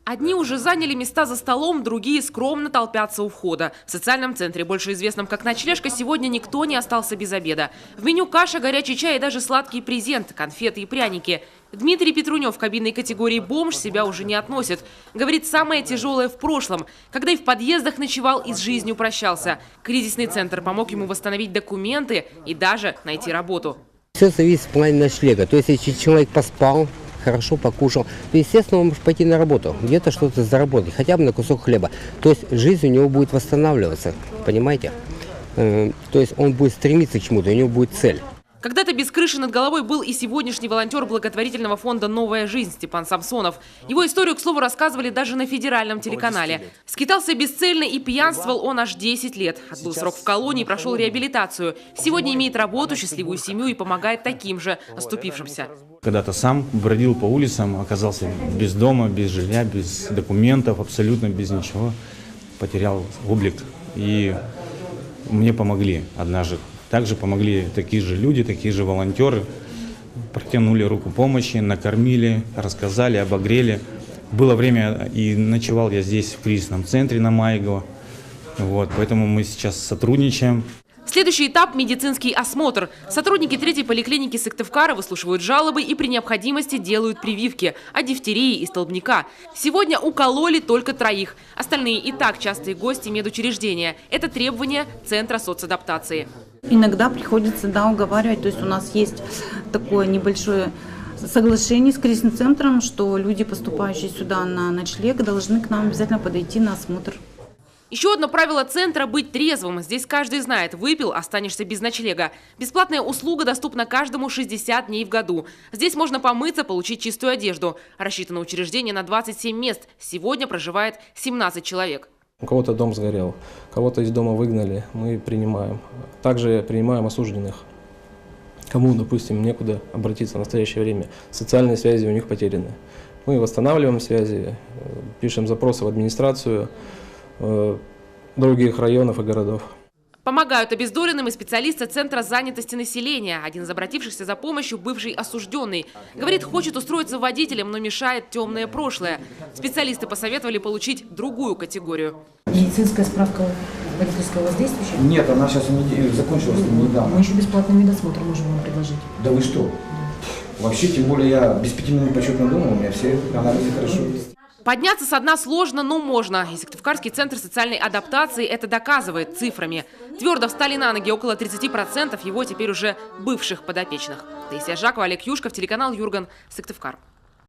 Одни уже заняли места за столом, другие скромно толпятся у входа. В социальном центре, больше известном как «Ночлежка», сегодня никто не остался без обеда. В меню каша, горячий чай и даже сладкий презент – конфеты и пряники. Дмитрий Петрунев в кабинной категории «бомж» себя уже не относит. Говорит, самое тяжелое в прошлом, когда и в подъездах ночевал и с жизнью прощался. Кризисный центр помог ему восстановить документы и даже найти работу. Все зависит в плане ночлега. То есть, если человек поспал, хорошо покушал, то, естественно, он может пойти на работу, где-то что-то заработать, хотя бы на кусок хлеба. То есть жизнь у него будет восстанавливаться, понимаете? То есть он будет стремиться к чему-то, у него будет цель. Когда-то без крыши над головой был и сегодняшний волонтер благотворительного фонда «Новая жизнь» Степан Самсонов. Его историю, к слову, рассказывали даже на федеральном телеканале. Скитался бесцельно и пьянствовал он аж 10 лет. Отбыл срок в колонии, прошел реабилитацию. Сегодня имеет работу, счастливую семью и помогает таким же оступившимся. Когда-то сам бродил по улицам, оказался без дома, без жилья, без документов, абсолютно без ничего. Потерял облик. И мне помогли однажды. Также помогли такие же люди, такие же волонтеры. Протянули руку помощи, накормили, рассказали, обогрели. Было время, и ночевал я здесь, в кризисном центре на Маегово. Поэтому мы сейчас сотрудничаем. Следующий этап – медицинский осмотр. Сотрудники 3-й поликлиники Сыктывкара выслушивают жалобы и при необходимости делают прививки от дифтерии и столбняка. Сегодня укололи только 3. Остальные и так частые гости медучреждения. Это требование Центра соцадаптации. Иногда приходится уговаривать. То есть у нас есть такое небольшое соглашение с кризисным центром, что люди, поступающие сюда на ночлег, должны к нам обязательно подойти на осмотр. Еще одно правило центра – быть трезвым. Здесь каждый знает – выпил – останешься без ночлега. Бесплатная услуга доступна каждому 60 дней в году. Здесь можно помыться, получить чистую одежду. Рассчитано учреждение на 27 мест. Сегодня проживает 17 человек. У кого-то дом сгорел, кого-то из дома выгнали, мы принимаем. Также принимаем осужденных. Кому, допустим, некуда обратиться в настоящее время. Социальные связи у них потеряны. Мы восстанавливаем связи, пишем запросы в администрацию других районов и городов. Помогают обездоленным и специалисты Центра занятости населения. Один из обратившихся за помощью – бывший осужденный. Говорит, хочет устроиться водителем, но мешает темное прошлое. Специалисты посоветовали получить другую категорию. Медицинская справка водительского у вас действующая? Нет, она сейчас закончилась недавно. Мы еще бесплатный медосмотр можем вам предложить. Да вы что? Вообще, тем более я без 5 минут почетного дома, у меня все анализы хорошо. Подняться со дна сложно, но можно. И Сыктывкарский центр социальной адаптации это доказывает цифрами. Твердо встали на ноги около 30% его теперь уже бывших подопечных. Таисия Жакова, Олег Юшков, телеканал Юрган, Сыктывкар.